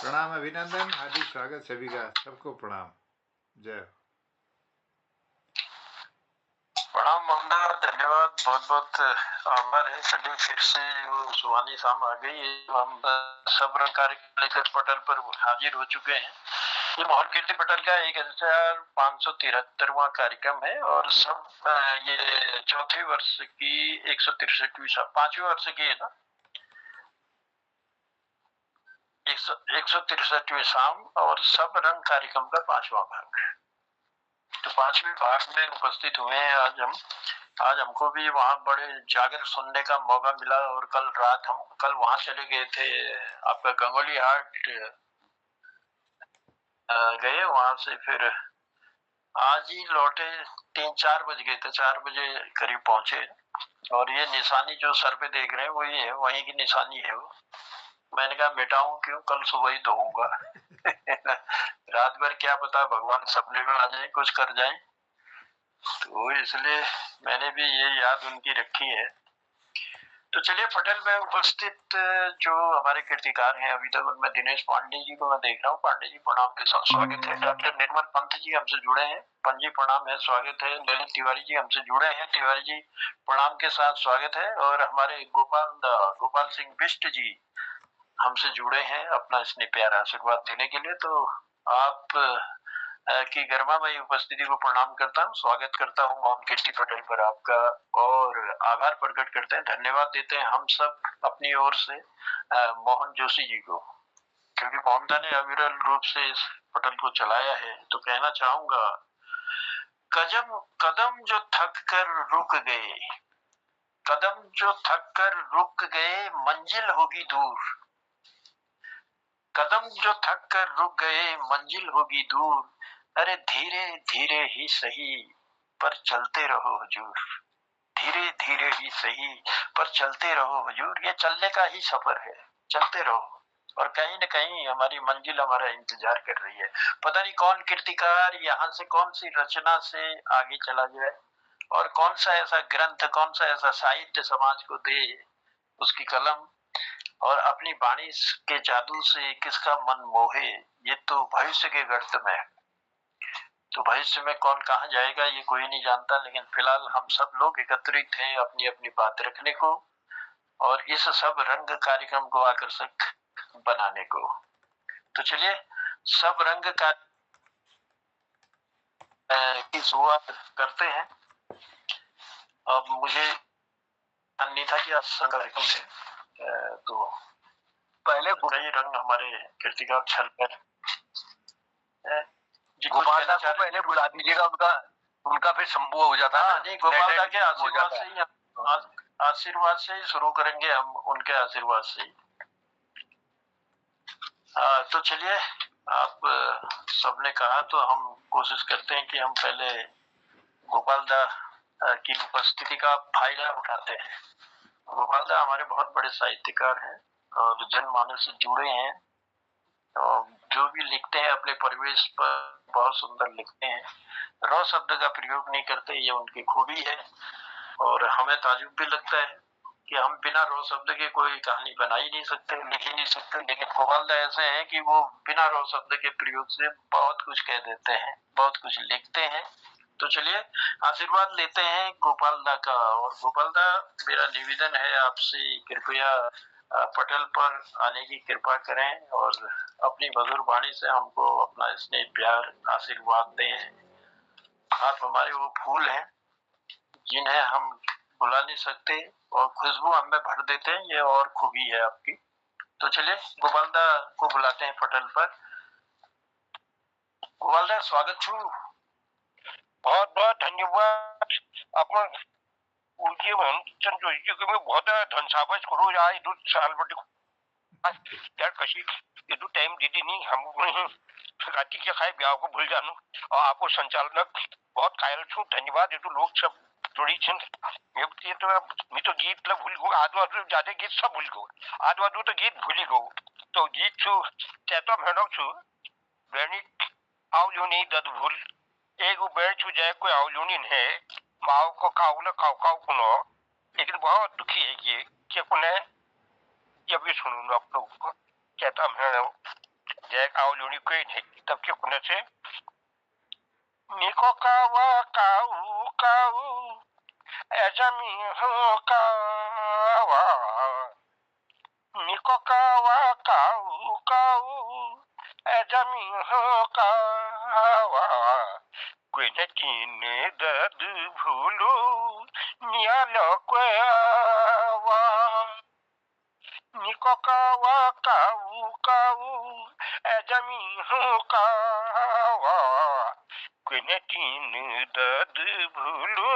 प्रणाम अभिनंदन, हार्दिक स्वागत सभी का, सबको प्रणाम। जय हो। प्रणाम मोहना, धन्यवाद, बहुत बहुत आभार है। चलिए फिर से वो सुहानी शाम आ गई है। हम सब रंग कार्यक्रम लेकर पटल पर हाजिर हो चुके हैं। ये मोहन कीर्ति पटल का 1573वां कार्यक्रम है और सब ये चौथे वर्ष की 163वीं 5वें वर्ष की है ना, 163वीं शाम और सब रंग कार्यक्रम का 5वां भाग। तो 5वें भाग में उपस्थित हुए हैं आज हमको भी वहाँ बड़े जागर सुनने का मौका मिला और कल वहाँ चले गए थे, आपका गंगोली हाट गए, वहां से फिर आज ही लौटे। 3-4 बज गए थे, 4 बजे करीब पहुंचे। और ये निशानी जो सर पे देख रहे हैं वही है, वहीं की निशानी है वो। मैंने कहा मिटाऊं क्यों, कल सुबह ही धोऊंगा। रात भर क्या पता भगवान सपने में आ जाए, कुछ कर जाए, तो इसलिए मैंने भी ये याद उनकी रखी है। तो चलिए, पटेल में उपस्थित जो हमारे कीर्तिकार हैं अभी तक, उनमें दिनेश पांडे जी को मैं देख रहा हूँ। पांडे जी प्रणाम के साथ स्वागत है। डॉक्टर निर्मल पंत जी हमसे जुड़े हैं, पंत जी प्रणाम है, स्वागत है। ललित तिवारी जी हमसे जुड़े हैं, तिवारी जी प्रणाम के साथ स्वागत है। और हमारे गोपाल सिंह बिष्ट जी हमसे जुड़े हैं अपना स्नेह प्यारा आशीर्वाद देने के लिए। तो आप की गरिमामयी उपस्थिति को प्रणाम करता हूँ, स्वागत करता हूँ मोहन कीर्ति पटेल पर आपका, और आभार प्रकट करते हैं, धन्यवाद देते हैं हम सब अपनी ओर से मोहन जोशी जी को, क्योंकि मोहनदा ने अविरल रूप से इस पटल को चलाया है। तो कहना चाहूंगा, कदम कदम जो थक कर रुक गए, कदम जो थक कर रुक गए मंजिल होगी दूर, कदम जो थक कर रुक गए मंजिल होगी दूर, अरे धीरे धीरे ही सही पर चलते रहो हुजूर, धीरे धीरे ही सही पर चलते रहो हुजूर। ये चलने का ही सफर है, चलते रहो और कहीं न कहीं हमारी मंजिल हमारा इंतजार कर रही है। पता नहीं कौन कीर्तिकार यहाँ से कौन सी रचना से आगे चला जाए और कौन सा ऐसा ग्रंथ, कौन सा ऐसा साहित्य समाज को दे उसकी कलम, और अपनी वाणी के जादू से किसका मन मोहे, ये तो भविष्य के गर्त में है। तो भविष्य में कौन कहाँ जाएगा ये कोई नहीं जानता, लेकिन फिलहाल हम सब लोग एकत्रित हैं अपनी अपनी बात रखने को और इस सब रंग कार्यक्रम को आकर्षक बनाने को। तो चलिए, सब रंग का की शुरुआत करते हैं। अब मुझे नहीं था कि आज कार्यक्रम है, तो पहले कई रंग हमारे कीर्तिकार छल पर गोपाल दा को पहले बुला दीजिएगा, उनका फिर संभव हो जाता है। नहीं, गोपाल दा के आशीर्वाद से ही शुरू करेंगे हम, उनके आशीर्वाद से ही। तो चलिए, आप सबने कहा तो हम कोशिश करते हैं कि हम पहले गोपाल दा की उपस्थिति का फायदा उठाते हैं। गोपाल दा हमारे बहुत बड़े साहित्यकार हैं और जनमानस से जुड़े हैं, और जो भी लिखते हैं अपने परिवेश पर बहुत सुंदर लिखते हैं। रॉ शब्द का प्रयोग नहीं करते, ये उनकी खूबी है। और हमें ताजुब भी लगता है कि हम बिना रॉ शब्द के कोई कहानी बना ही नहीं सकते, लिख ही नहीं सकते, लेकिन गोपाल दा ऐसे हैं कि वो बिना रॉ शब्द के प्रयोग से बहुत कुछ कह देते हैं, बहुत कुछ लिखते हैं। तो चलिए, आशीर्वाद लेते हैं गोपाल दा का। और गोपाल दा, मेरा निवेदन है आपसे, कृपया पटल पर आने की कृपा करें और अपनी मधुर वाणी से हमको अपना स्नेह प्यार आशीर्वाद दें। आप हमारे वो फूल हैं जिन्हें हम बुला नहीं सकते और खुशबू हमें भर देते हैं, ये और खूबी है आपकी। तो चलिए, गोपाल दा को बुलाते हैं पटल पर। गोपाल दा, स्वागत छू। बहुत बहुत धन्यवाद। अपन उनकी मनचन जोशी जी को मैं बहुत धनसाबज करू आज दो साल बड़ी यार कशी ये दो टाइम दीदी नहीं हम राती के खाए ब्याह को भूल जानो, और आपको संचालक बहुत कायल छू, धन्यवाद। ये तो लोग सब जोड़ी छन ये तो मैं तो गीत ला भूल गो, आधो आधो ज्यादा गीत सब भूल गो, आधो आधो तो गीत भूल गो। तो गीत छू चेतो भेड़ो छू बेनिक आओ जो नहीं दद भूल, एगो बेड़ छू जाए कोई आवलूनिन है माओ को काउला काउ काउ कुनो, लेकिन बहुत दुखी है ये कि कुने ये भी सुनूंगा आप लोगों को कहता मैं जैक आवलोनी कोई नहीं तब के कुने से निको कावा काऊ काऊ एजमी हो कावा निको कावा काऊ काऊ एजमी हो कावा कोई न तीन दर्द भूलो नियालो कोवा निको कावा काऊ काऊ एजमी हो कावा कोई न तीन दर्द भूलो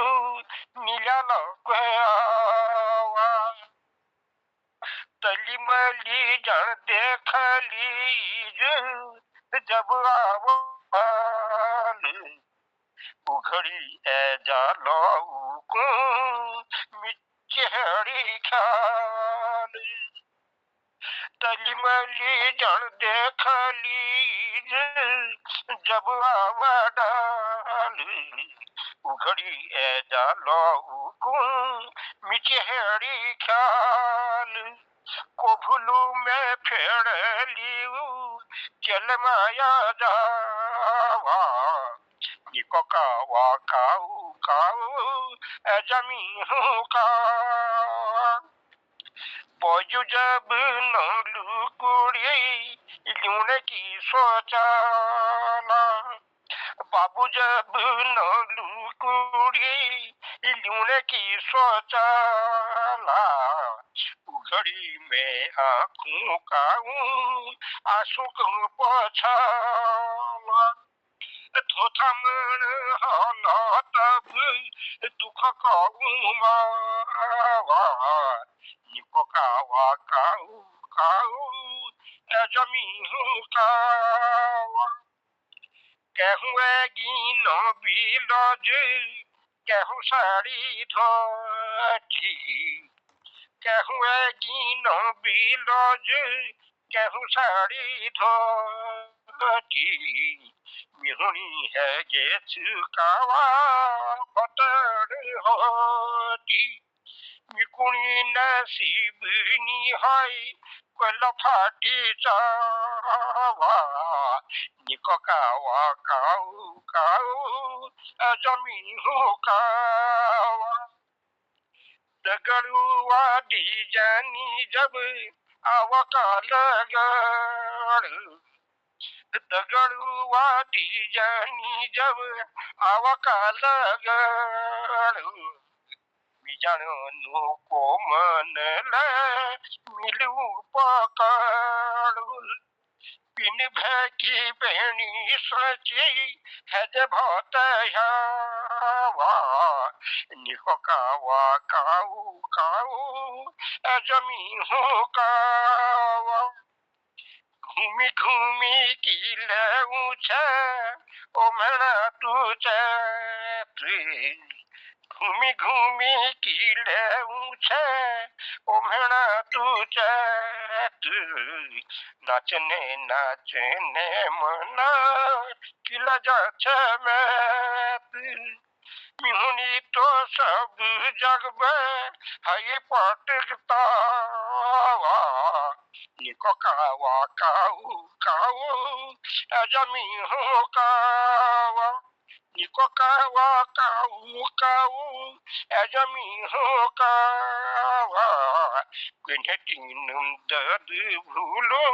नियालो कोवा तली मली जन देखली जब आवल उघड़ी ए जालो को मिचहड़ी ख्याल तली मली जन देखली जब आवल उघड़ी ए जालो को मिचहड़ी ख्याल को भूलू मैं फेड़ लियू चल माया जावा निको कावा काऊ काऊ जमी हूँ का बोझू जब नलू कुड़ी लूने की सोचाना बाबू जब नलू कुड़ी लूने की सोचाना उघड़ी में आंखों का आंसू को पोछाला थोथा मन हाला तब दुख का मावा निको कावा काऊ काऊ जमी हूँ कावा कहूँगी नो बिलज कहूँ साड़ी धोती कहूँगी नो बिलज कहूँ साड़ी धोती मिहुनी है ये चुकावा पतड़ होती मिकुनी नसीबनी है कोल फाटी चावा निको कावा काऊ काऊ जमी हूँ कावा दगड़ुआ दी जानी जब आवकाल गड़ दगड़ुआ दी जानी जब आवकाल गड़ जानो को मन मिलू पकड़ू पिन भय की बहनी सची है जब हवा निको कावा काऊ काऊ जमी हूँ कावा घूमी घूमी की लऊ ओ मेरा तू घूमी घूमी की लऊ ओ मेरा तू नाचने नाचने मना किला जा मिहुनी तो सब जग में है पटकता निको कावा काऊ काऊ जमी हूँ कावा निको कावा काऊ काऊ जमी हूँ कावा कुछ तीन दर्द भूलो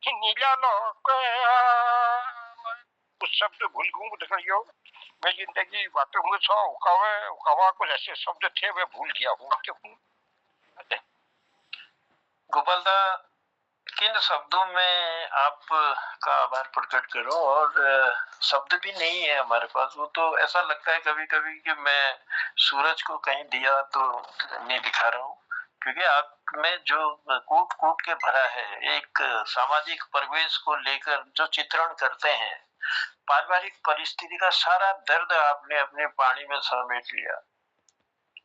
नीला लोक उस शब्द भूल गूँ देखियो मैं जिंदगी बातों में छो उकावा कुछ ऐसे शब्द थे मैं भूल गया हूँ क्यों गोपाल दा किन शब्दों में आपका आभार प्रकट करूं और शब्द भी नहीं है हमारे पास। वो तो ऐसा लगता है कभी कभी कि मैं सूरज को कहीं दिया तो नहीं दिखा रहा हूँ, क्योंकि आप में जो कूट कूट के भरा है एक सामाजिक परिवेश को लेकर जो चित्रण करते हैं, पारिवारिक परिस्थिति का सारा दर्द आपने अपने वाणी में समेट लिया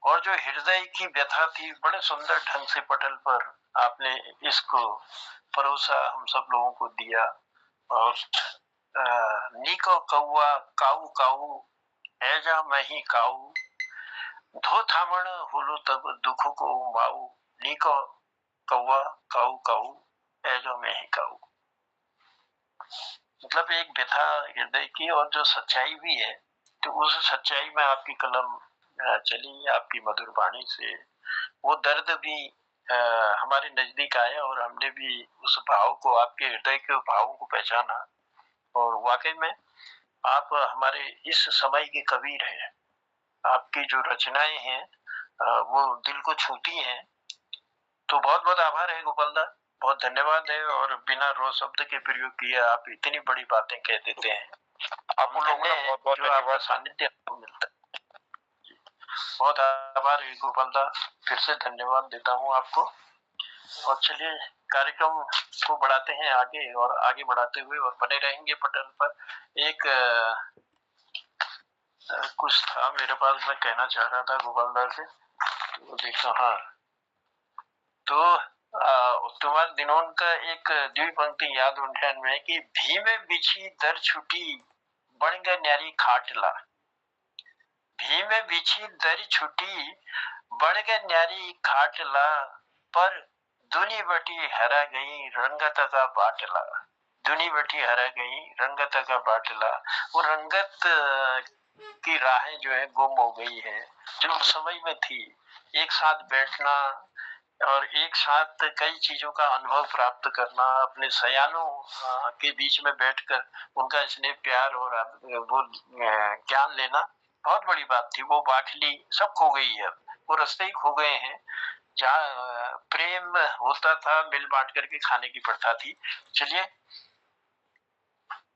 और जो हृदय की व्यथा थी बड़े सुंदर ढंग से पटल पर आपने इसको परोसा, हम सब लोगों को दिया। और नीको कौआ काऊ काऊ ऐजा मैं ही काऊ धो थामण होलो तब दुख को माऊ नीको कौआ काऊ काऊ ऐजा मैं ही काऊ। मतलब एक व्यथा हृदय की और जो सच्चाई भी है, तो उस सच्चाई में आपकी कलम चली, आपकी मधुर वाणी से वो दर्द भी हमारे नजदीक आया और हमने भी उस भाव को, आपके हृदय के भावों को पहचाना। और वाकई में आप हमारे इस समय के कबीर हैं। आपकी जो रचनाएं हैं वो दिल को छूती हैं। तो बहुत बहुत आभार है गोपाल दा, बहुत धन्यवाद है। और बिना रो शब्द के प्रयोग किए आप इतनी बड़ी बातें कह देते हैं। आप लोगों का बहुत बहुत जो आपका धन्यवाद। सानिध्य आपको मिलता है। बहुत आभार है गोपाल दा, फिर से धन्यवाद देता हूँ आपको। और चलिए कार्यक्रम को बढ़ाते हैं आगे, और आगे बढ़ाते हुए और बने रहेंगे पटल पर। एक कुछ था मेरे पास, मैं कहना चाह रहा था गोपाल दा से, तो देखो। हाँ, तो तुम्हारे दिनों का एक द्विपंक्ति याद उठ्यान में कि भीमे बिछी दर छुटी बन गए न्यारी खाटला। भीमे बिछी दर छुटी बन गए न्यारी खाटला, पर दुनी बटी हरा गई रंगत का बाटला। दुनी बटी हरा गई रंगत का बाटला। वो रंगत की राहें जो है गुम हो गई है, जो उस समय में थी। एक साथ बैठना और एक साथ कई चीजों का अनुभव प्राप्त करना, अपने सयानों के बीच में बैठकर उनका स्नेह प्यार और वो ज्ञान लेना बहुत बड़ी बात थी। वो बाटली सब खो गई है, वो रास्ते ही खो गए हैं जहाँ प्रेम होता था, मिल बांट करके खाने की प्रथा थी। चलिए,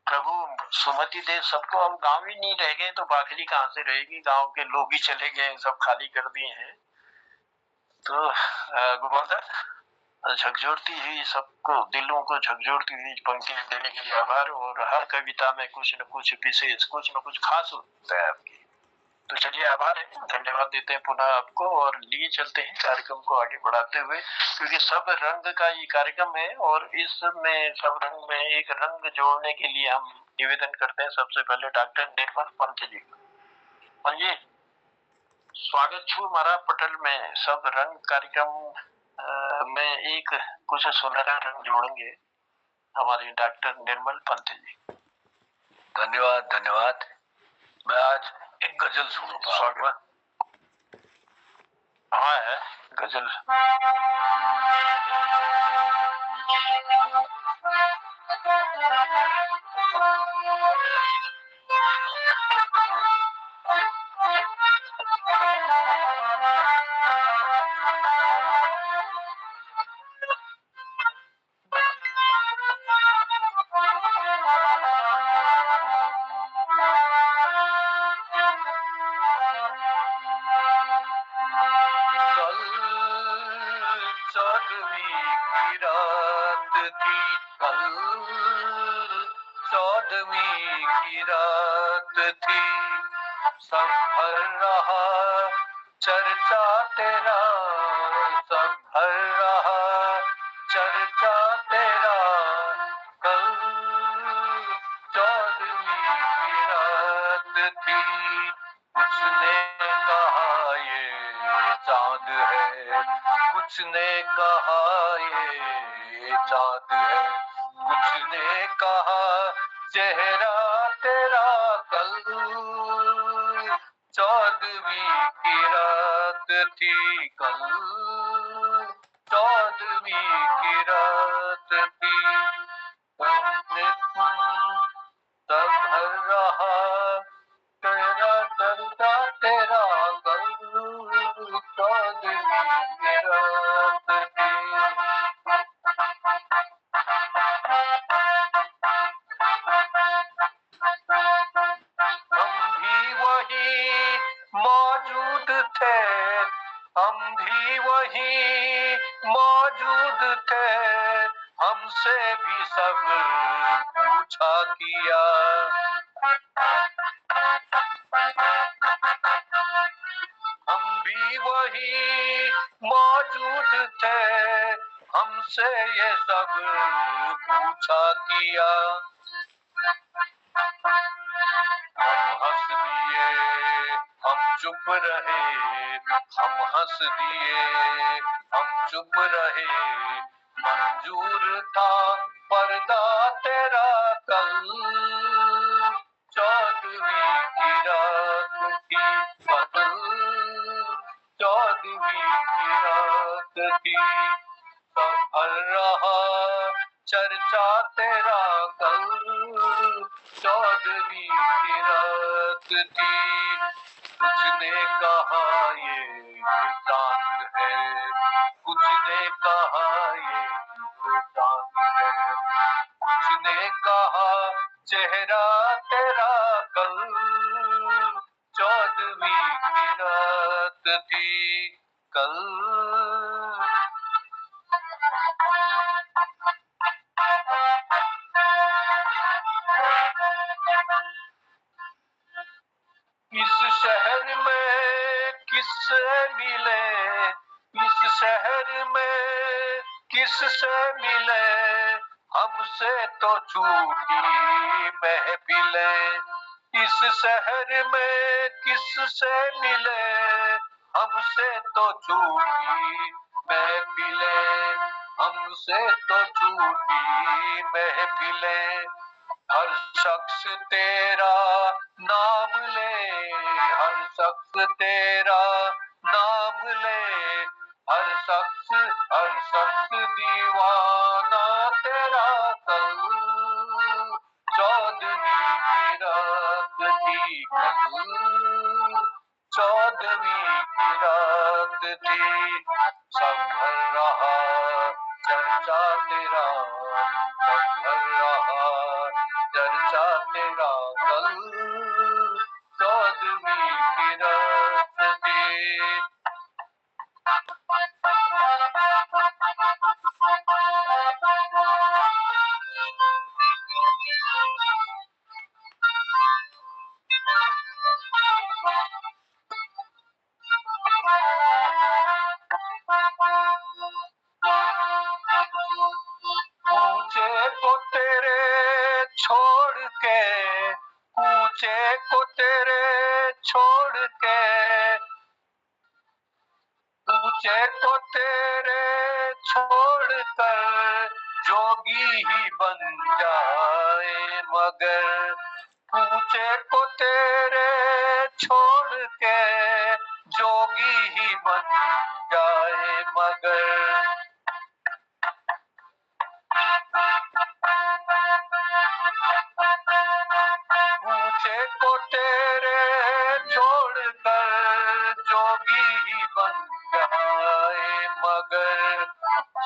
प्रभु सुमति दे सबको। अब गांव ही नहीं रह गए तो बाटली कहाँ से रहेगी? गांव के लोग ही चले गए, सब खाली कर दिए हैं। तो गोपाल झकझोरती हुई सबको, दिलों को झकझोरती हुई पंक्तियां देने के लिए आभार। और हर कविता में कुछ न कुछ विशेष, कुछ न कुछ खास होता है आपकी। तो चलिए आभार है, धन्यवाद देते हैं पुनः आपको। और लिए चलते हैं कार्यक्रम को आगे बढ़ाते हुए, क्योंकि सब रंग का ये कार्यक्रम है। और इसमें सब रंग में एक रंग जोड़ने के लिए हम निवेदन करते हैं सबसे पहले डॉक्टर निर्मल पंत जी का। और ये स्वागत छू हमारा पटल में सब रंग कार्यक्रम में एक कुछ सुनहरा रंग जोड़ेंगे हमारे डॉक्टर निर्मल पंत जी। धन्यवाद धन्यवाद। मैं आज एक गजल सुनूंगा। स्वागत। हाँ है गजल। सब भर रहा चर्चा तेरा, सब भर रहा चर्चा तेरा। कल 14वीं की रात थी, कुछ ने कहा ये चांद है, कुछ ने कहा ये चांद है, कुछ ने कहा चेहरा तेरा। कल 14वीं की रात थी, कल 14वीं की रात थी। सब भर रहा तेरा चलता तेरा, कल 14वीं की रात थी। हम भी वही मौजूद थे, हमसे भी सब पूछा किया। हम भी वही मौजूद थे, हमसे ये सब पूछा किया। हम हंस दिए, हम चुप रहे, हम हंस दिए, हम चुप रहे। मंजूर था पर्दा तेरा, कल चर्चा तेरा कल 14वीं की रात थी। कुछ ने कहा ये चांद है, कुछ ने कहा ये चांद है, कुछ ने कहा चेहरा तेरा कल 14वीं की रात थी कल। इस शहर में किससे मिले, इस शहर में किससे मिले, हमसे तो छूटी महफिलें। इस शहर में किससे मिले, हमसे तो छूटी महफिलें, हमसे तो छूटी महफिलें। हर शख्स तेरा नाम ले, हर शख्स तेरा नाम ले, हर शख्स दीवाना तेरा कल 14वीं की रात थी कल 14वीं की रात थी। सब भर रहा चर्चा तेरा, सब भर रहा चर्चा तेरा कल 14वीं की रात थी। कूचे को तेरे छोड़ के, कूचे को तेरे छोड़ के, कूचे को तेरे छोड़ कर जोगी ही बन जाए मगर, कूचे को तेरे छोड़ के जोगी ही बन जाए मगर। कूचे को तेरे छोड़ कर जोगी ही बन जाए मगर।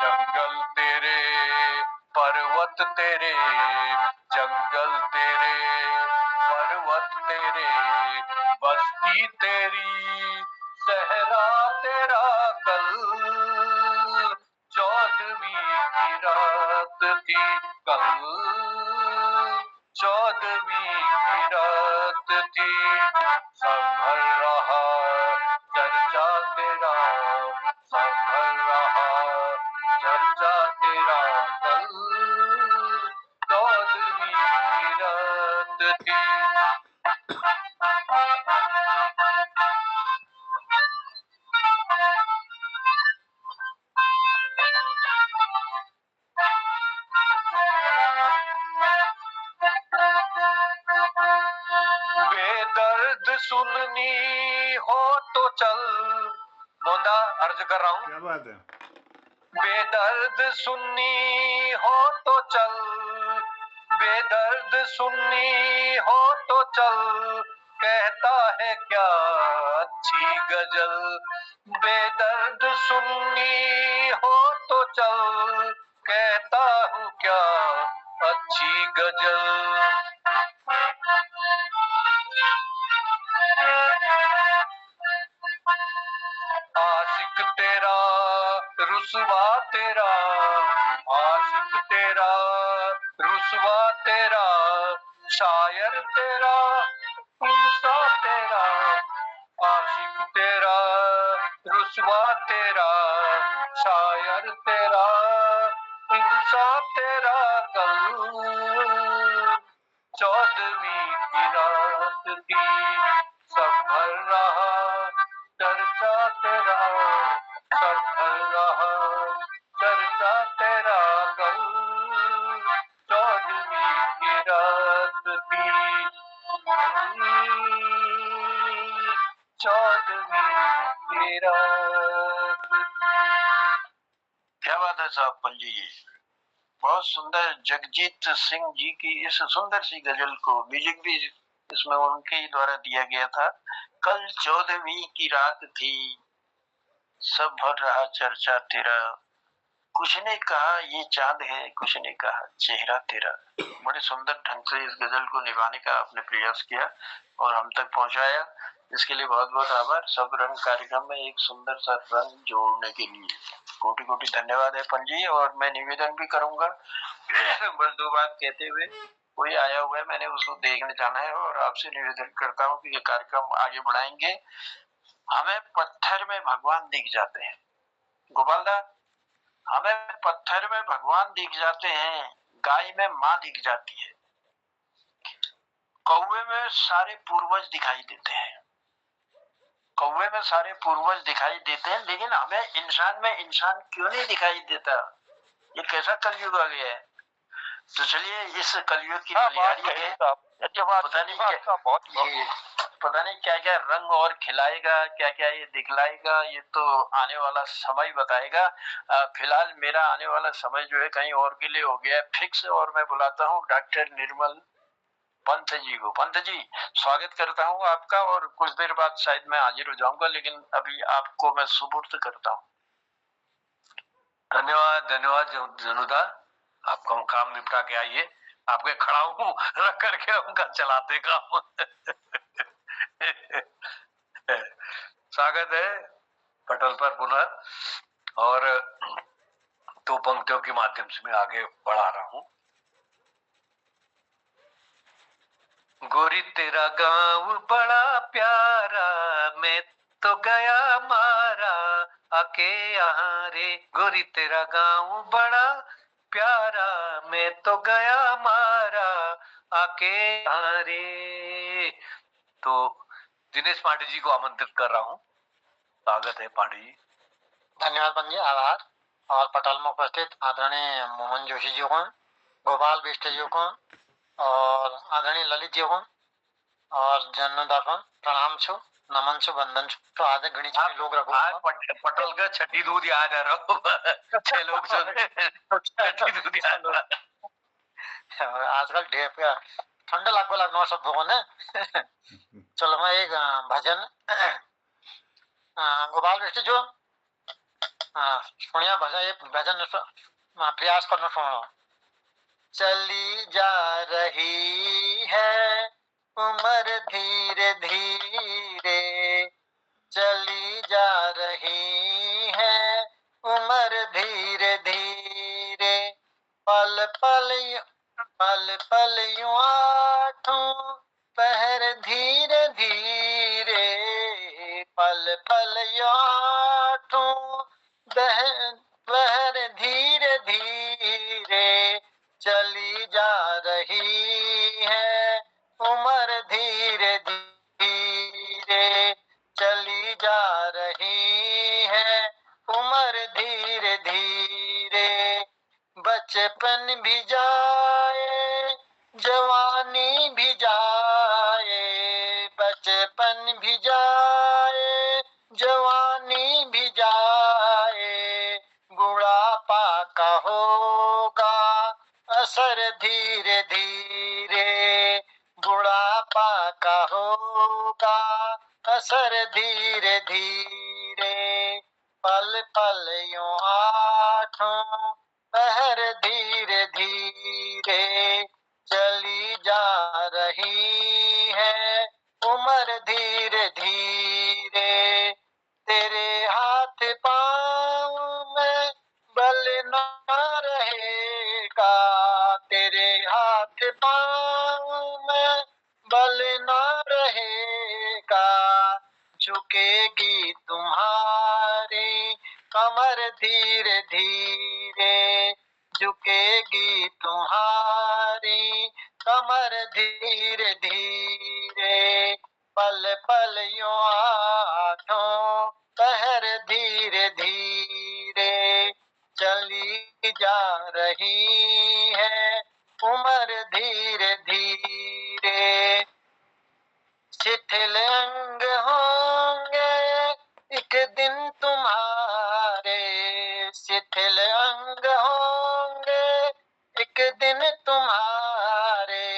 जंगल तेरे पर्वत तेरे, जंगल तेरे पर्वत तेरे, बस्ती तेरी सहरा तेरा कल 14वीं की रात थी कल 14वीं की रात थी। सब भर रहा चर्चा तेरा, सब भर रहा चर्चा तेरा कल 14वीं की रात थी। बेदर्द सुननी हो तो चल, मोंदा अर्ज कर रहा हूँ। क्या बात है। बेदर्द सुननी हो तो चल, बेदर्द सुननी हो तो चल, कहता है क्या अच्छी गजल। बेदर्द सुननी हो तो चल, कहता हूँ क्या अच्छी गजल। आशिक तेरा रुसवा तेरा, आशिक तेरा रुसवा तेरा, शायर तेरा इंसा तेरा, आशिक तेरा रुसवा तेरा, शायर तेरा इंसा तेरा कल 14वीं की रात थी। सब भर रहा चर्चा तेरा, सब भर रहा चर्चा तेरा कल 14वीं की रात थी 14वीं की रात थी। क्या बात है साहब पंजी जी। बहुत सुंदर जगजीत सिंह जी की इस सुंदर सी गजल को म्यूजिक भी इसमें उनके ही द्वारा दिया गया था। कल 14वीं की रात थी, सब भर रहा चर्चा तेरा, कुछ ने कहा ये चांद है, कुछ ने कहा चेहरा तेरा। बड़े सुंदर ढंग से इस गजल को निभाने का आपने प्रयास किया और हम तक पहुंचाया, इसके लिए बहुत बहुत आभार। सब रंग कार्यक्रम में एक सुंदर सा रंग जोड़ने के लिए कोटि कोटि धन्यवाद है पंजी। और मैं निवेदन भी करूंगा बस दो बात कहते हुए, कोई आया हुआ है, मैंने उसको देखने जाना है और आपसे निवेदन करता हूँ कि ये कार्यक्रम आगे बढ़ाएंगे। हमें पत्थर में भगवान दिख जाते हैं गोपाल दा, हमें पत्थर में भगवान दिख जाते हैं, गाय में माँ दिख जाती है, कौवे में सारे पूर्वज दिखाई देते हैं, कौवे में सारे पूर्वज दिखाई देते हैं, लेकिन हमें इंसान में इंसान क्यों नहीं दिखाई देता? ये कैसा कलयुग आ गया है? तो चलिए इस कलयुग की बलिहारी है, पता नहीं क्या क्या रंग और खिलाएगा, क्या क्या ये दिखलाएगा, ये तो आने वाला समय बताएगा। फिलहाल मेरा आने वाला समय जो है कहीं और के लिए हो गया है फिक्स, और मैं बुलाता हूँ डॉक्टर निर्मल पंत जी को। पंत जी, स्वागत करता हूँ आपका, और कुछ देर बाद शायद मैं हाजिर हो जाऊंगा, लेकिन अभी आपको मैं सुपुर्द करता हूँ। धन्यवाद धन्यवाद जनुदा, आपका काम निपटा के आइए। आपके खड़ा हूँ रख करके उनका चलाते काम स्वागत है पटल पर पुनः, और दो पंक्तियों के माध्यम से मैं आगे बढ़ा रहा हूँ। गोरी तेरा गांव बड़ा प्यारा, मैं तो गया मारा आके यहाँ रे। गोरी तेरा गांव बड़ा प्यारा, मैं तो गया मारा आके यहाँ रे। तो दिनेश पांडे जी को आमंत्रित कर रहा हूँ। स्वागत है पांडे जी। धन्यवाद पंजी, आभार। और पटल में उपस्थित आदरणीय मोहन जोशी जी को, गोपाल बिष्ट जी को और आदरणीय ललित जी को और जन्नदा को प्रणाम छु, नमन छु, वंदन छु। तो आज घणी छुट्टी लोग रखो पटल का छठी दूध याद आ रहा छह लोग छठी दूध याद आ रहा। आजकल ढेर ठंडा लगो सब लोगों ने चलो मैं एक भजन गोपाल बिष्ट जो सुनिया भजन, एक भजन प्रयास करना सुनो। चली जा रही है उम्र धीरे धीरे, चली जा रही है उम्र धीरे धीरे, पल पल यूं आठों पहर धीरे धीरे, पल पल यूं आठों पहर धीरे धीरे, चली जा रही है उम्र धीरे धीरे, चली जा रही है उम्र धीरे धीरे। बचपन भी जाए जवानी भी जाए, बचपन भी जाए जवानी भी जाए, बुढ़ापा का होगा असर धीरे धीरे, बुढ़ापा का होगा असर धीरे धीरे, पल पल यूं आठों पहर धीरे धीरे, चली जा रही है उम्र धीरे धीरे। तेरे हाथ पाँव में बल न रहेगा, तेरे हाथ पाँव में बल न रहेगा, झुकेगी तुम्हारी कमर धीरे धीरे, झुकेगी तुम्हारी कमर धीरे धीरे, पल पल यूं आठों पहर धीरे धीरे, चली जा रही है उम्र धीरे धीरे। शिथिल अंग होंगे एक दिन तुम्हारे, शिथिल अंग होंगे दिन तुम्हारे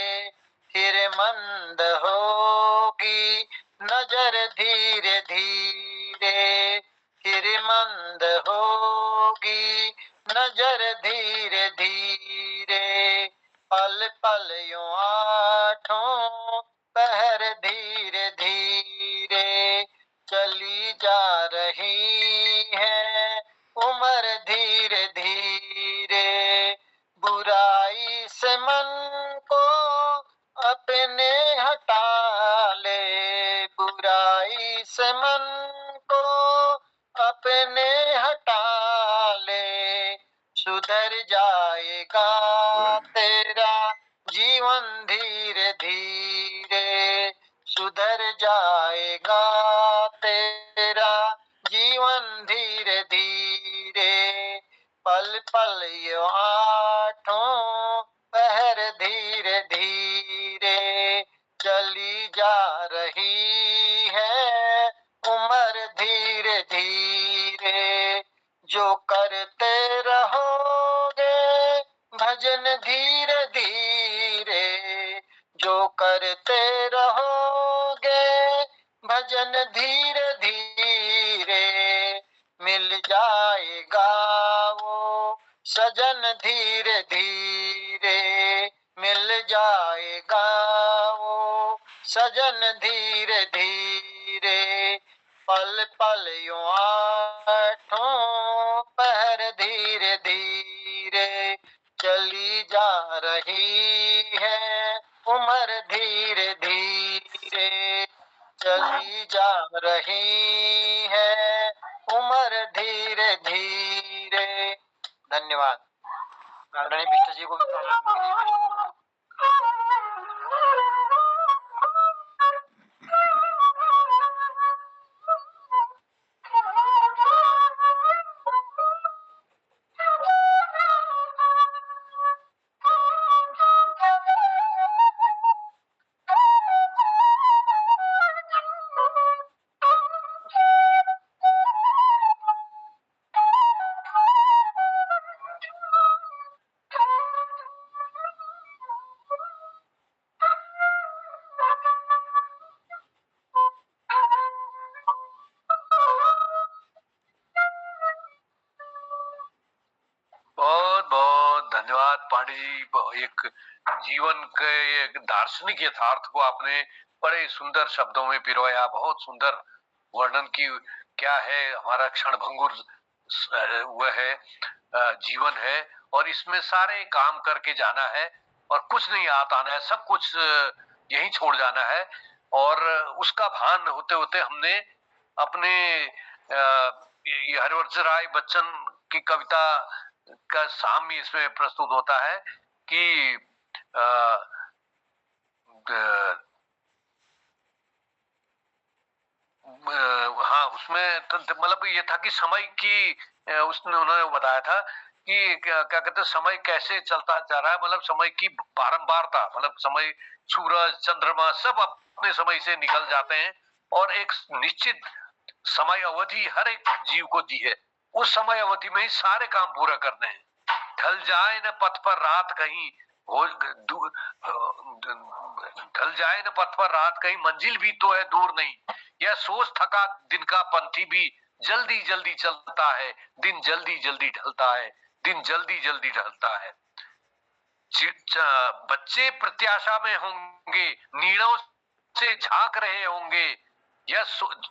फिर मंद होगी नजर धीरे धीरे, फिर मंद होगी नजर धीरे धीरे। पल पल यूं आठों पहर धीरे धीरे चली जा रही है उम्र धीरे धीरे। बुराई से मन को अपने हटा ले, बुराई से मन को अपने हटा ले, सुधर जाएगा तेरा जीवन धीरे धीरे, सुधर जाएगा तेरा जीवन धीरे धीरे। पल पल यो आठों पहर धीरे धीरे चली जा रही है उम्र धीरे धीरे। जो करते रहोगे भजन धीरे धीरे, जो करते रहोगे भजन धीरे धीरे, मिल जाएगा वो सजन धीरे धीरे, मिल जाएगा वो सजन धीरे धीरे। पल पल यूं आठों पहर धीरे धीरे चली जा रही है उम्र धीरे धीरे, चली जा रही है उम्र धीरे धीरे। धन्यवाद। आदरणीय बिष्ट जी को भी प्रणाम कीजिए। बहुत बहुत धन्यवाद पांडे जी। एक जीवन के एक दार्शनिक यथार्थ को आपने बड़े सुंदर शब्दों में पिरोया। बहुत सुंदर वर्णन की क्या है हमारा क्षणभंगुर वह है जीवन है, और इसमें सारे काम करके जाना है और कुछ नहीं हाथ आना है, सब कुछ यही छोड़ जाना है। और उसका भान होते होते हमने अपने ये हरिवंश राय बच्चन की कविता का साम्य इसमें प्रस्तुत होता है कि हाँ उसमें मतलब ये था कि समय की उसने उन्होंने बताया था कि क्या कहते हैं समय कैसे चलता जा रहा है, मतलब समय की बारंबारता, मतलब समय सूरज चंद्रमा सब अपने समय से निकल जाते हैं और एक निश्चित समय अवधि हर एक जीव को दी है। उस समय अवधि में ही सारे काम पूरा करने हैं। ढल जाए न पथ पर रात कहीं हो, ढल जाए न पथ पर रात कहीं मंजिल भी तो है दूर नहीं। यह सोच थका दिन का पंथी भी जल्दी जल्दी चलता है, दिन जल्दी जल्दी ढलता है, दिन जल्दी जल्दी ढलता है। बच्चे प्रत्याशा में होंगे, नीड़ों से झांक रहे होंगे, यह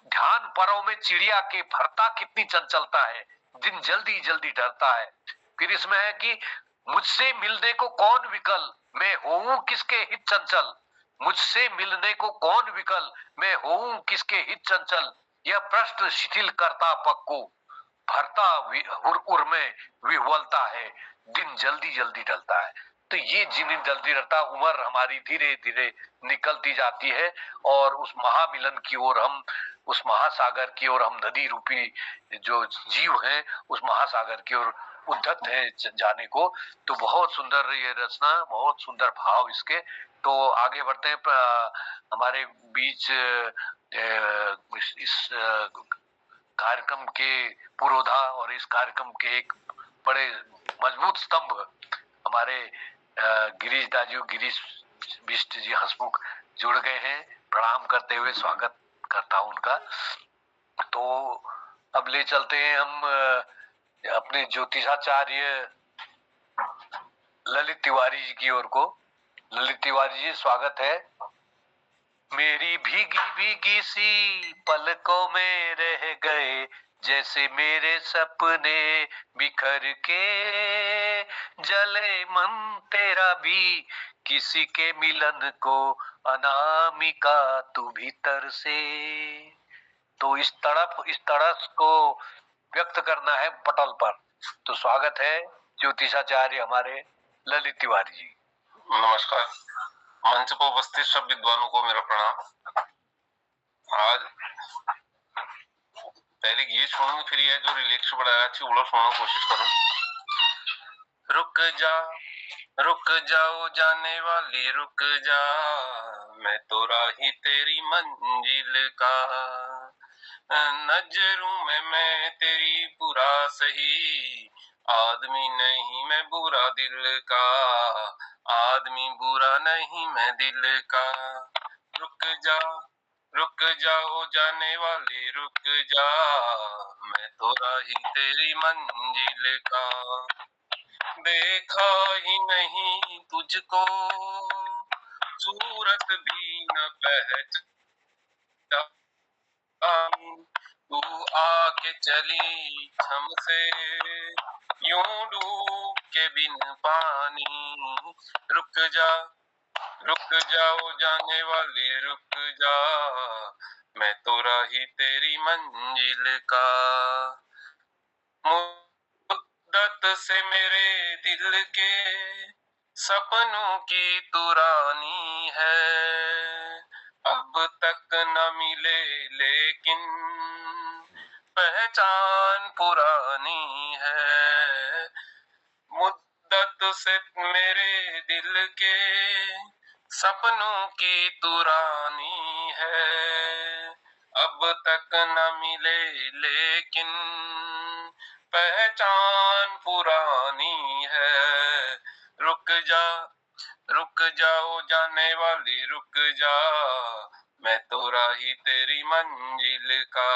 ध्यान परों में चिड़िया के भरता कितनी चंचलता है, दिन जल्दी जल्दी ढलता है। फिर इसमें है कि मुझसे मिलने को कौन विकल, मैं होऊं किसके हित चंचल, मुझसे मिलने को कौन विकल, मैं होऊं किसके हित चंचल, यह प्रश्न शिथिल करता पग को भरता उर में विह्वलता है, दिन जल्दी जल्दी ढलता है। तो ये दिन जल्दी रहता, उम्र हमारी धीरे धीरे निकलती जाती है और उस महामिलन की ओर हम, उस महासागर की ओर हम नदी रूपी जो जीव हैं उस महासागर की ओर उद्धत है जाने को। तो बहुत सुंदर ये रचना, बहुत सुंदर भाव इसके। तो आगे बढ़ते हैं। हमारे बीच इस कार्यक्रम के पुरोधा और इस कार्यक्रम के एक बड़े मजबूत स्तंभ हमारे गिरीश दाजू, गिरीश बिष्ट जी हंसमुख जुड़ गए हैं। प्रणाम करते हुए स्वागत करता हूं उनका। तो अब ले चलते हैं हम अपने ज्योतिषाचार्य ललित तिवारी जी की ओर को। ललित तिवारी जी, स्वागत है। मेरी भीगी भीगी सी पलकों में रह गए, जैसे मेरे सपने बिखर के, जले मन तेरा भी किसी के मिलन को, अनामिका तू भीतर से। तो इस तड़प को व्यक्त करना है पटल पर। तो स्वागत है ज्योतिषाचार्य हमारे ललित तिवारी जी। नमस्कार। मंच पर उपस्थित सब विद्वानों को मेरा प्रणाम। आज पहले गीत सुनूंगी, फिर ये जो रिलेक्स बढ़ाया अच्छी वो सुनने की कोशिश करूं। रुक जाओ जाने वाली रुक जा, मैं तो राही तेरी मंजिल का, नजरों में मैं तेरी बुरा सही, आदमी नहीं मैं बुरा दिल का, आदमी बुरा नहीं मैं दिल का। रुक जाओ जाने वाली रुक जा, मैं तो राही तेरी मंजिल का, देखा ही नहीं तुझको सूरत भी न पहचान, तू आके चली हमसे यूं डूब के बिन पानी। रुक जाओ जाने वाली रुक जा, मैं तो राही तेरी मंजिल का, मुद्दत से मेरे दिल के सपनों की तू रानी है, अब तक न मिले लेकिन पहचान पुरानी है, मुद्दत से मेरे दिल के सपनों की तू रानी है, अब तक न मिले लेकिन पहचान पुरानी है। रुक जाओ जाने वाली रुक जा, मैं तो राही तेरी मंजिल का,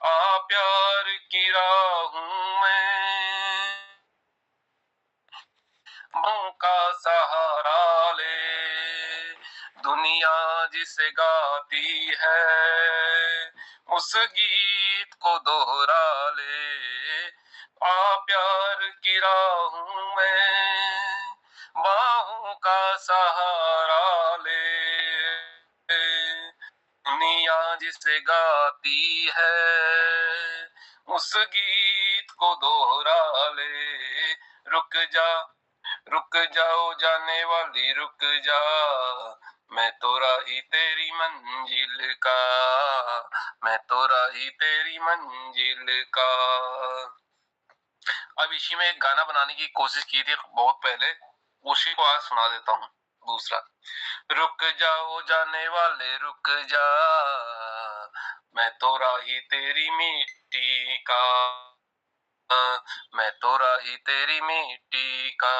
आ प्यार की राहों में का सहारा ले, दुनिया जिसे गाती है उस गीत को दोहरा ले, आ प्यार की राहों में बाहों का सहारा ले, दुनिया जिसे गाती है उस गीत को दोहरा ले। रुक जाओ जाने वाली रुक जा, मैं तो राही तेरी मंजिल का, मैं तो राही तेरी मंजिल का। अब इसी में एक गाना बनाने की कोशिश की थी बहुत पहले, उसी को आज सुना देता हूँ। दूसरा, रुक जाओ जाने वाले रुक जा, मैं तो राही तेरी मिट्टी का, मैं तो राही तेरी मिट्टी का,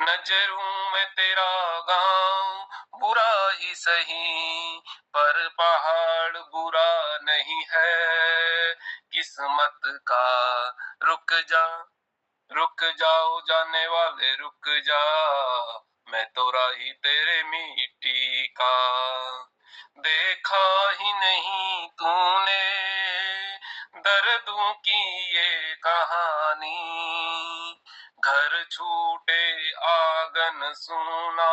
नजरों में तेरा गांव बुरा ही सही, पर पहाड़ बुरा नहीं है किस्मत का। रुक जाओ जाने वाले रुक जा, मैं तो राही तेरे मिट्टी का, देखा ही नहीं तूने दर्दों की ये कहानी, घर छूटे आंगन सुना,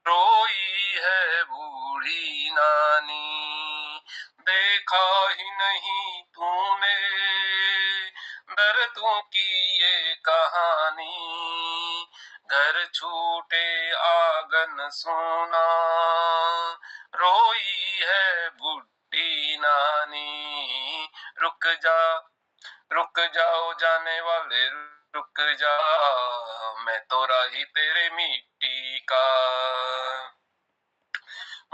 रोई है बूढ़ी नानी, देखा ही नहीं तूने दर्दों की ये कहानी, घर छूटे आंगन सुना, रोई है बूढ़ी नानी। रुक जाओ जाने वाले रुक जा, मैं तो राही तेरे मिट्टी का,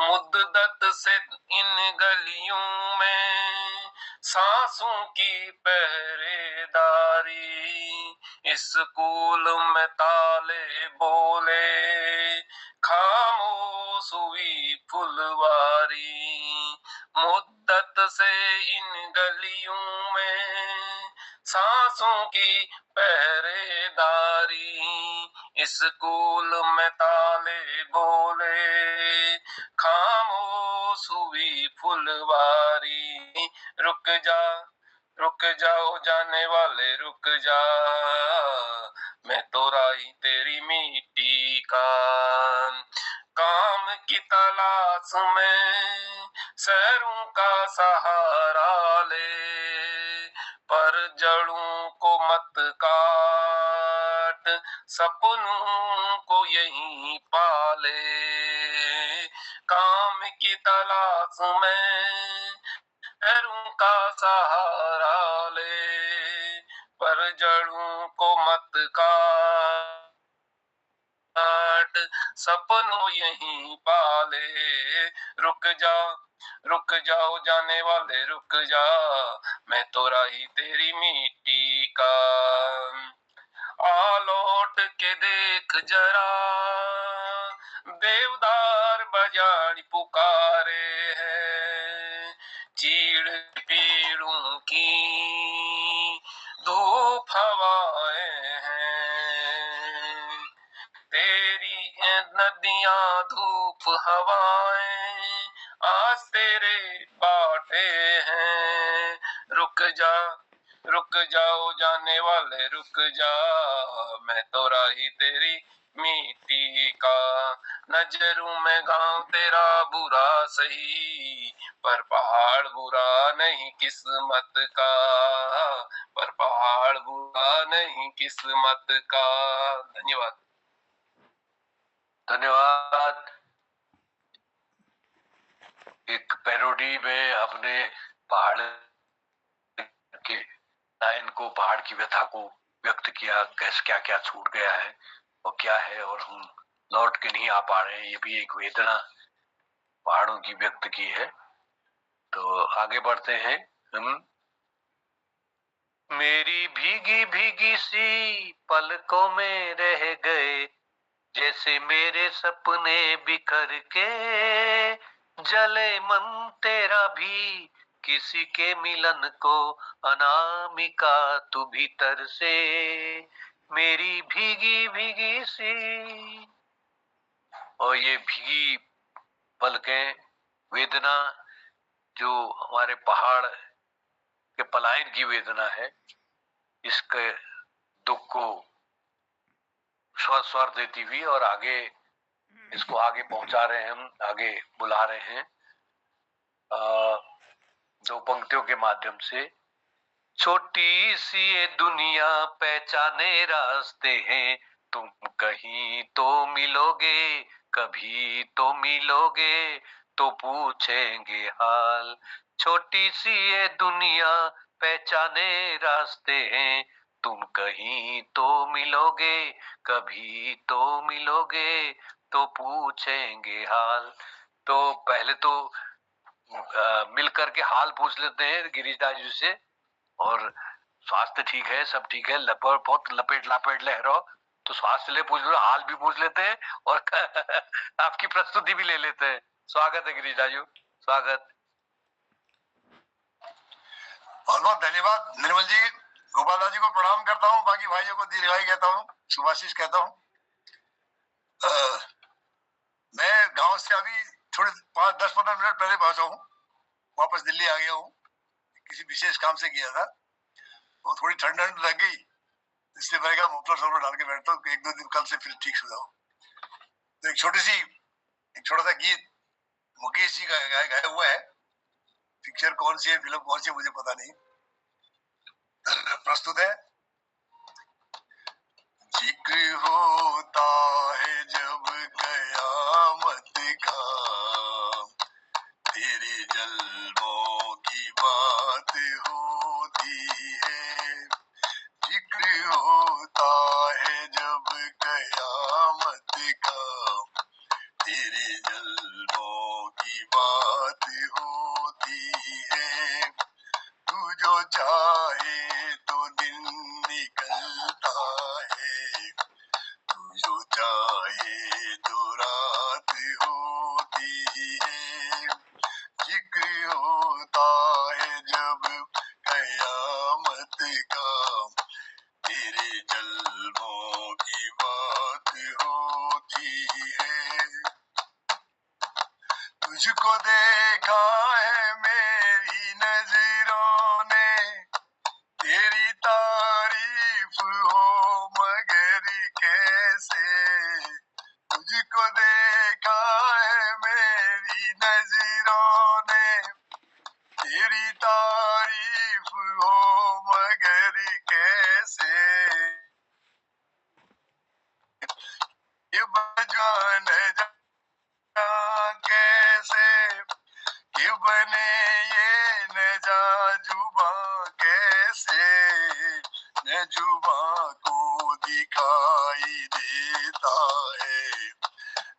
मुद्दत से इन गलियों में सांसों की पहरेदारी, स्कूल में ताले बोले, खामोश हुई फुलवारी, मुद्दत से इन गलियों में सांसों की पहरेदारी, स्कूल में ताले बोले, खामोश हुई फुलवारी, रुक जाओ जाने वाले रुक जा, मैं तो राही तेरी मिट्टी का, काम की तलाश में शहरों का सहारा ले, पर जड़ों को मत काट, सपनों को यहीं पाले, काम की तलाश में शहरों का सहारा ले, पर जड़ों को मत काट, सपनों यहीं पाले, रुक जाओ जाने वाले रुक जा, मैं तो राही तेरी मिट्टी का, आ लौट के देख जरा, देवदार बजाड़ी पुकारे है, चीड़ पेड़ों की धूप हवाएं हैं, तेरी नदियां धूप हवाएं आज तेरे बाटे हैं, रुक जाओ जाने वाले रुक जा, मैं तो राही तेरी मिट्टी का, नजरों में गांव तेरा बुरा सही, पर पहाड़ बुरा नहीं किस्मत का, पर पहाड़ बुरा नहीं किस्मत का। धन्यवाद। धन्यवाद। एक पैरोडी में आपने पहाड़ के लाइन को, पहाड़ की व्यथा को व्यक्त किया, कैसे क्या क्या छूट गया है और क्या है और हम लौट के नहीं आ पा रहे हैं, ये भी एक वेदना पहाड़ों की व्यक्त की है। तो आगे बढ़ते हैं हम। मेरी भीगी भीगी सी पलकों में रह गए, जैसे मेरे सपने बिखर के, जले मन तेरा भी किसी के मिलन को, अनामिका तू भीतर से, मेरी भीगी भीगी सी। और ये भीगी पलकें, वेदना जो हमारे पहाड़ के पलायन की वेदना है, इसके दुख को स्वर देती हुई और आगे इसको आगे पहुंचा रहे हैं, हम आगे बुला रहे हैं दो पंक्तियों के माध्यम से। छोटी सी ये दुनिया पहचाने रास्ते हैं, तुम कहीं तो मिलोगे, कभी तो मिलोगे, तो पूछेंगे हाल। छोटी सी ये दुनिया पहचाने रास्ते हैं, तुम कहीं तो मिलोगे, कभी तो मिलोगे, तो पूछेंगे हाल। तो पहले तो मिल करके हाल पूछ लेते हैं गिरीश दास जी से, और स्वास्थ्य ठीक है, सब ठीक है, बहुत लपेट लापेट ले रहो, तो स्वास्थ्य ले पूछ लो, हाल भी पूछ लेते हैं और आपकी प्रस्तुति भी ले लेते हैं। स्वागत है गिरीश दाजू, स्वागत। बहुत बहुत धन्यवाद निर्मल जी। गोपाल दास जी को प्रणाम करता हूँ, बाकी भाइयों को दीर्घायु कहता हूँ, सुभाशीष कहता हूँ। मैं गांव से अभी थोड़े 5-10-15 मिनट पहले पहुंचा हूँ, वापस दिल्ली आ गया हूँ, किसी विशेष काम से किया था, तो थोड़ी ठंड लग गई, इसलिए मैं कहा मफलर डाल के बैठता हूँ, 1-2 दिन कल से फिर ठीक हो जाओ। तो एक छोटा सा गीत मुकेश जी का गाया हुआ है, पिक्चर कौन सी है, फिल्म कौन सी है मुझे पता नहीं, प्रस्तुत है। जिक्र होता है जब कयामत का, तेरे जल्वों की बात होती है, जिक्र होता है जब कयामत का, तेरे जल्वों की बात होती है, तू तुझको देखा है मेरी नजरों ने, तेरी तारीफ हो मगर कैसे। तुझको देखा है मेरी नजरों ने, तेरी तारीफ हो मगर कैसे। ये बजान जा कैसे, ये बने ये न जा जुबा कैसे, न जुबा को दिखाई देता है,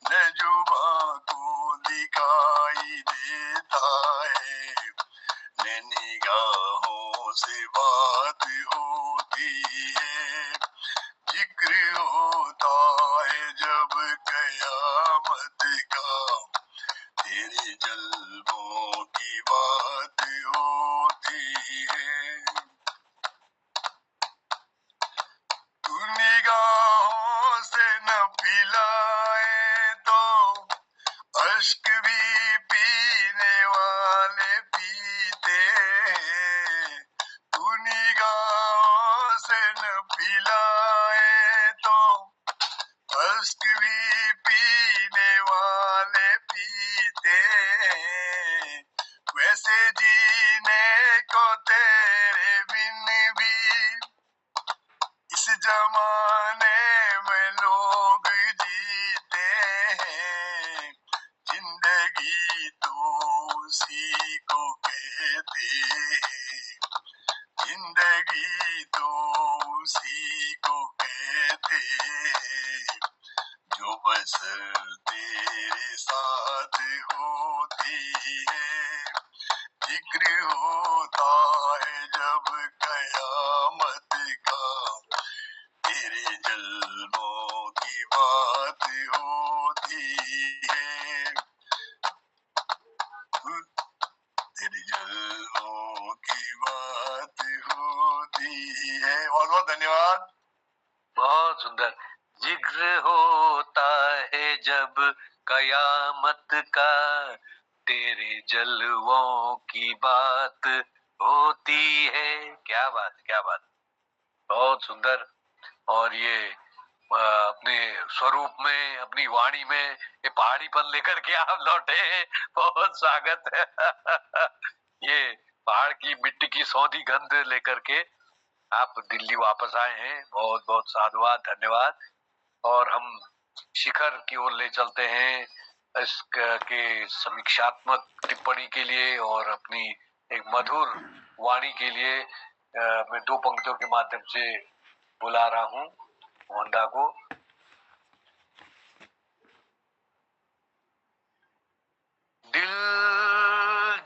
न जुबा को दिखाई देता है। न निगाहों से बात होती है, जिक्र होता है जब कयामत का, तेरे जल्वों की बात होती है। तू निगाहों से न पिलाए तो अश्क भी पीने वाले पीते हैं। तू निगाहों से न पिलाए तो अश्क भी पीने वाले पीते हैं। वैसे जीने को तेरे बिन भी इस जमाने में लोग जीते हैं। जिंदगी तो उसी को कहते हैं, जिंदगी तो उसी को कहते हैं, जो बस तेरे साथ होती है। जिक्र होता है जब कयामत का, तेरे जल्वों की बात होती है। तेरे जल्वों की बात होती है। बहुत बहुत धन्यवाद। बहुत सुंदर। जिक्र होता है जब कयामत का, तेरे जलवों की बात होती है। क्या बात, क्या बात, बहुत सुंदर। और ये अपने स्वरूप में, अपनी वाणी में ये पहाड़ीपन लेकर के आप लौटे हैं, बहुत स्वागत है। ये पहाड़ की मिट्टी की सौंधी गंध लेकर के आप दिल्ली वापस आए हैं, बहुत बहुत साधुवाद, धन्यवाद। और हम शिखर की ओर ले चलते हैं के समीक्षात्मक टिप्पणी के लिए और अपनी एक मधुर वाणी के लिए मैं दो पंक्तियों के माध्यम से बुला रहा हूँ मोहनदा को। दिल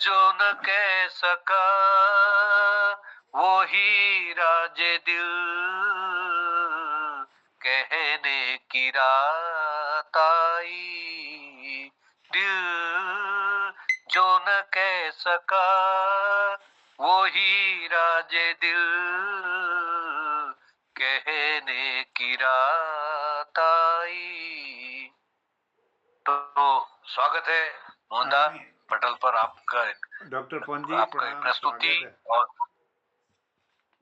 जो न कह सका वो ही राजे दिल, कहने की रात आई। दिल जो न कह सका वो ही राजे दिल, कहने की रात आई। तो स्वागत है मोहनदा, पटल पर आपका डॉक्टर पौन जी आपका प्रणाम, प्रस्तुति। स्वागत है। और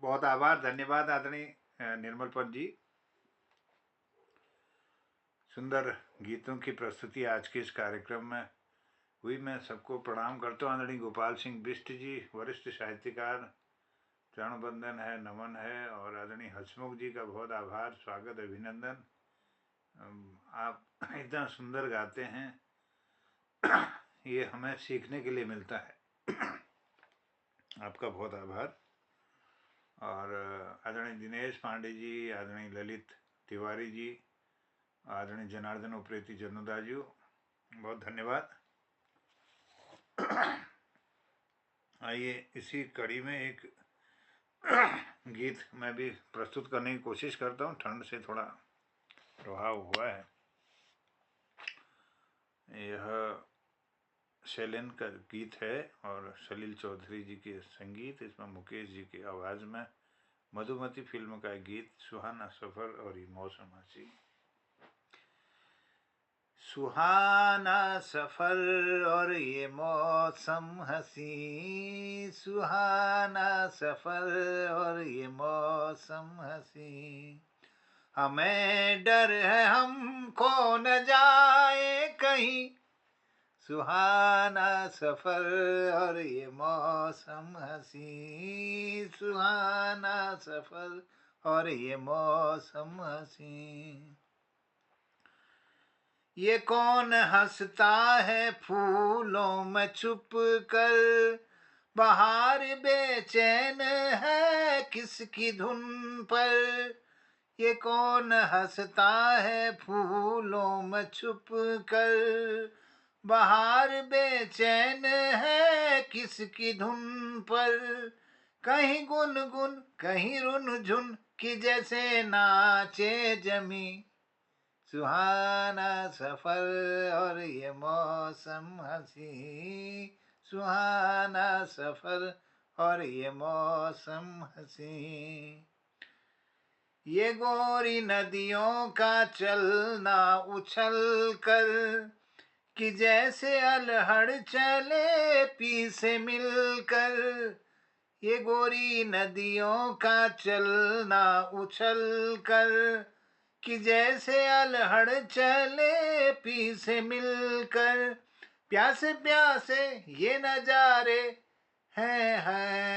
बहुत आभार, धन्यवाद आदरणीय निर्मल पौन जी। सुंदर गीतों की प्रस्तुति आज के इस कार्यक्रम में हुई। मैं सबको प्रणाम करता हूँ। आदरणीय गोपाल सिंह बिष्ट जी, वरिष्ठ साहित्यकार, चरण बंदन है, नमन है। और आदरणीय हसमुख जी का बहुत आभार, स्वागत, अभिनंदन। आप इतना सुंदर गाते हैं, ये हमें सीखने के लिए मिलता है। आपका बहुत आभार। और आदरणीय दिनेश पांडे जी, आदरणीय ललित तिवारी जी, आदरणीय जनार्दन उप्रेती जनुदाजू, बहुत धन्यवाद। आइए इसी कड़ी में एक गीत मैं भी प्रस्तुत करने की कोशिश करता हूँ। ठंड से थोड़ा प्रभाव हुआ है। यह शैलेन का गीत है और सलील चौधरी जी के संगीत, इसमें मुकेश जी की आवाज़ में मधुमती फिल्म का गीत सुहाना सफ़र और ये मौसम हंसी। सुहाना सफर और ये मौसम हसी, सुहाना सफर और ये मौसम हसी। हमें डर है हम खो न जाए कहीं, सुहाना सफर और ये मौसम हसी, सुहाना सफर और ये मौसम हसी। ये कौन हंसता है फूलों में छुप कर, बाहर बेचैन है किसकी धुन पर। ये कौन हंसता है फूलों में छुप कर, बाहर बेचैन है किसकी धुन पर। कहीं गुनगुन कहीं रुनझुन की जैसे नाचे जमी, सुहाना सफर और ये मौसम हसी, सुहाना सफर और ये मौसम हसी। ये गोरी नदियों का चलना उछल कर, कि जैसे अलहड़ चले पी से मिलकर। ये गोरी नदियों का चलना उछल कर, कि जैसे अलहड़ चले पी से मिलकर। प्यासे प्यासे ये नजारे हैं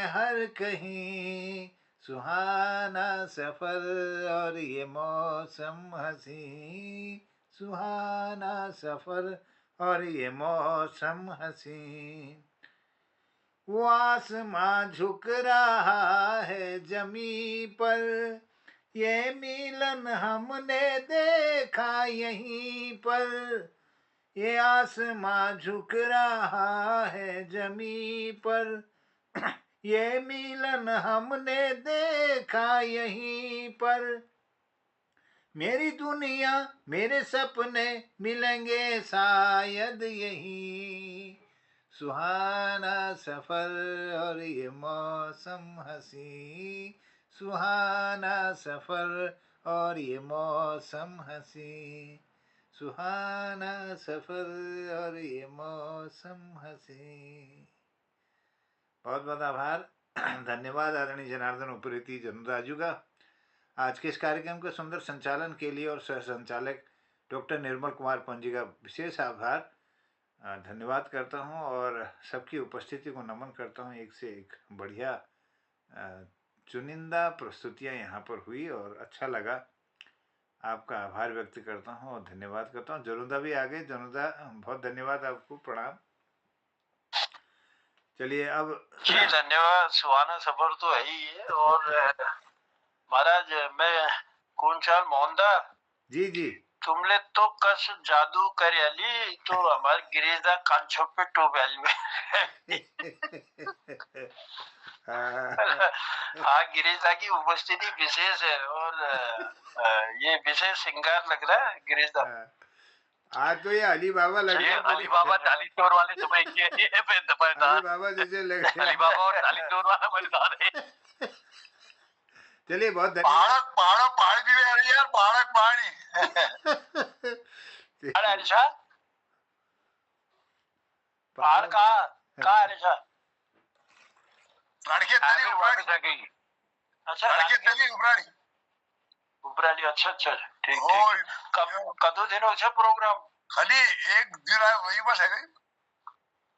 हर कहीं, सुहाना सफर और ये मौसम हसी, सुहाना सफर और ये मौसम हसी। वो आसमां झुक रहा है जमी पर, ये मिलन हमने देखा यहीं पर। ये आसमां झुक रहा है जमी पर, ये मिलन हमने देखा यहीं पर। मेरी दुनिया मेरे सपने मिलेंगे शायद यहीं, सुहाना सफर और ये मौसम हसी, सुहाना सफर और ये मौसम हसी, सुहाना सफर और ये मौसम हसी। बहुत बहुत आभार, धन्यवाद आदरणीय जनार्दन उप्रेती जनुराजू का आज के इस कार्यक्रम के सुंदर संचालन के लिए, और सह संचालक डॉक्टर निर्मल कुमार पंजी का विशेष आभार धन्यवाद करता हूं, और सबकी उपस्थिति को नमन करता हूं। एक से एक बढ़िया चुनिंदा प्रस्तुतियां यहाँ पर हुई और अच्छा लगा। आपका आभार व्यक्त करता हूं और धन्यवाद करता हूं। जनुदा भी आ गए। जनुदा बहुत धन्यवाद आपको, प्रणाम। चलिए अब जी धन्यवाद। सुहाना सफर तो है ही है। और महाराज मैं कुंचाल मोहनदा जी जी तुमले तो कस जादू करेली, तो हमारे गिरीजा कांचो पे टोबेल में हाँ गिरीजा की उपस्थिति विशेष है, और ये विशेष श्रृंगार लग रहा है गिरीजा। आज तो ये अली बाबा लग रहे हैं। अली बाबा चालीस चोर वाले समय के अली बाबा जैसे लग रहे हैं। अली बाबा और चालीस चोर वाला मजेदार है। चलिए बहुत धन्यवाद। पहाड़ भी है यार, पहाड़ी अच्छा पहाड़ कहाँ अच्छा राणके तली उपराणी। अच्छा राणके तली उपराणी उपराली। अच्छा अच्छा ठीक। कदों दिन हो प्रोग्राम? खाली एक दिन आए वही बस है गई।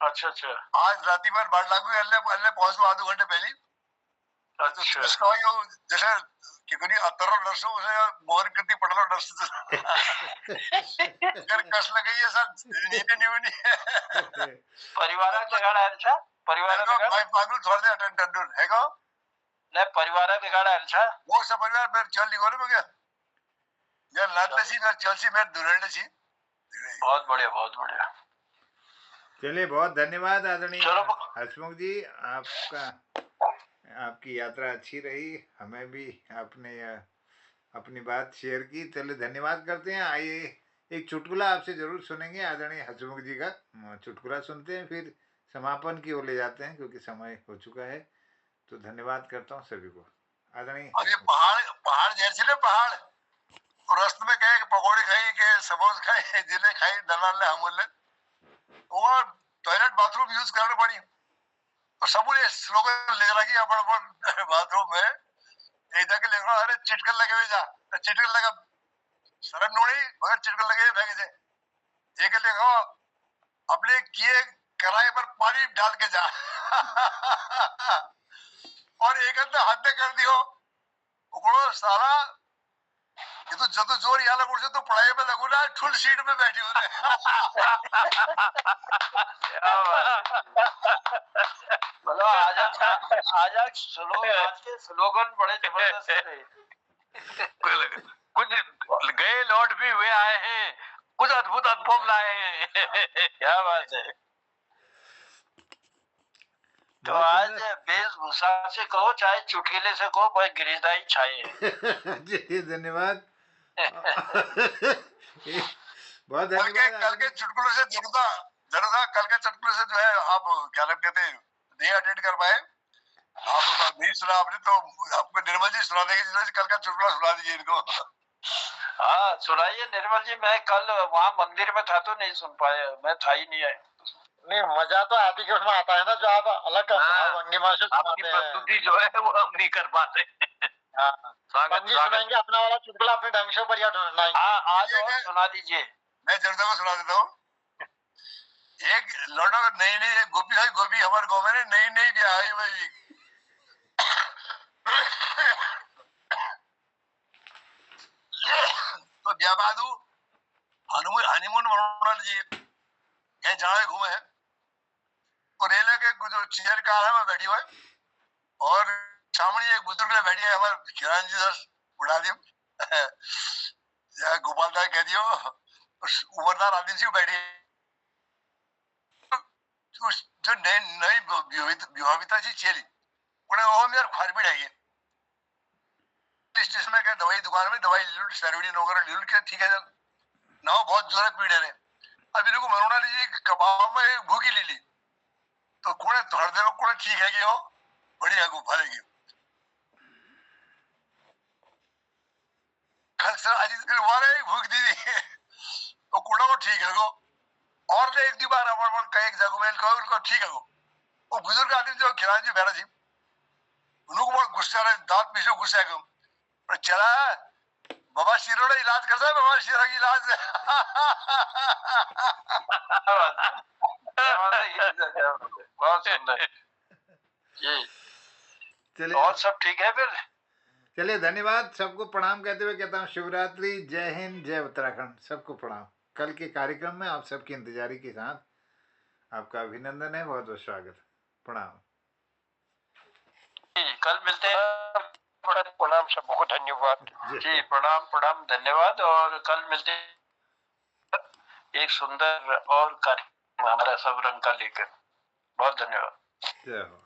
अच्छा अच्छा आज राती भर बाढ़ लागू अल्ले पहुंच गो आधो घंटे पहले। अच्छा जैसे कि कनी अतरो नर्सो उसे मोहर करती पड़लो नर्स अगर कस लगी है सर नीचे नहीं होनी। परिवार लगाड़ा है। अच्छा परिवार लगाड़ा भाई पागल छोड़ दे अटेंड है को नहीं परिवार लगाड़ा है। अच्छा वो सब परिवार मेरे चल निकोले में क्या यार लादले सी ना चलसी मेरे दुलहन सी। बहुत बढ़िया बहुत बढ़िया। चलिए बहुत धन्यवाद आदरणीय हसमुख जी, आपका आपकी यात्रा अच्छी रही। हमें भी आपने अपनी बात शेयर की। चलिए धन्यवाद करते हैं। आइए एक चुटकुला आपसे जरूर सुनेंगे। आदरणीय हसमुख जी का चुटकुला सुनते हैं, फिर समापन की ओर ले जाते हैं क्योंकि समय हो चुका है। तो धन्यवाद करता हूँ सभी को। आदरणीय पहाड़ जैसे ना पहाड़ तो रास्ते में कहे पकौड़ी खाई के समोस खाई जिले खाई दलाल ने हमले और टॉयलेट बाथरूम यूज करने पड़ी तो सब ये स्लोगन लिख रहा कि अपन बाथरूम में एक जाके लिख रहा अरे चिटकन लगे हुए जा चिटकन लगा शर्म नोड़ी मगर चिटकन लगे फेंके थे एक लिखो अपने किए कराए पर पानी डाल के जा और एक अंदर हद कर दियो उकड़ो सारा ये तो जब जोर याला कुछ तो पढ़ाई में लगू ना फुल सीट में बैठी हूँ मतलब आज के स्लोगन बड़े जबरदस्त थे। कुछ गए लौट भी हुए आए हैं, कुछ अद्भुत अनुभव लाए हैं। क्या बात है। तो आज वेशभूषा से कहो चाहे चुटकिले से कहो भाई गिरीशदाई छाए हैं। जी धन्यवाद। बहुत कल धन्यवाद। के चुटकुलों से जरूर कल के चुटकुलों से जो है आप क्या नाम कहते हैं नहीं अटेंड कर पाए आप नहीं सुना आपने तो आपको निर्मल जी सुना देंगे कल का चुटकुला सुना दीजिए इनको। हाँ सुनाइए निर्मल जी। मैं कल वहाँ मंदिर में था तो नहीं सुन पाया, मैं था ही नहीं है। नहीं मजा तो आती के उसमें आता है ना जो आप अलग भंगिमा से आपकी प्रस्तुति जो है वो हम नहीं कर पाते। सुनाएंगे अपना वाला चुटकुला अपने ढंग से बढ़िया सुनाएंगे। आज सुना दीजिए। मैं जनता को सुना देता हूँ। एक लौंडा नई गोपी है गोपी हमारे गाँव में नई ब्याह हुई भाई तो ब्याह बादू हनीमून मनाना जी कहीं जाना घूमे है और रेलवे के जो चेयर कार है मैं बैठी हुई और सामने एक बुजुर्ग बैठी है हमारे किरण जी दस उड़ा दियो गोपाल दास कह दियो उमरदार आदमी से बैठी जो नई विवाहिता जी चेली उन्हें वो मेरे खारपीट है स्टेशन में क्या दवाई दुकान में दवाई सेरोडिन वगैरह ले के ठीक है ना बहुत जोर पीड़ है अब इनको मरोना लीजिए कबाब में एक भूखी ले ली तो कोने थोड़ा देर कोने ठीक है कि हो बढ़िया को भरेगी कल सर आज फिर वाले भूख दी थी तो कोड़ा को ठीक है को और ले एक दी बार अपन कई एक जगह में को उनको ठीक है वो बुजुर्ग आदमी जो खिलाड़ी जी बैठा थी उनको बहुत गुस्सा रहे दांत पीछे गुस्सा है पर चला बाबा शीरो ने इलाज करता है बाबा शीरो की इलाज बहुत सुंदर जी। चलिए और सब ठीक है फिर। चलिए धन्यवाद। सबको प्रणाम कहते हुए कहता हूँ शिवरात्रि, जय हिंद, जय उत्तराखंड। सबको प्रणाम। कल के कार्यक्रम में आप सबकी इंतजारी के साथ आपका अभिनंदन है। बहुत बहुत स्वागत। प्रणाम। कल मिलते हैं। प्रणाम सबको धन्यवाद जी प्रणाम धन्यवाद। और कल मिलते हैं एक सुंदर और कार्यक्रम हमारा सब रंग का लेकर। बहुत धन्यवाद। जय हो।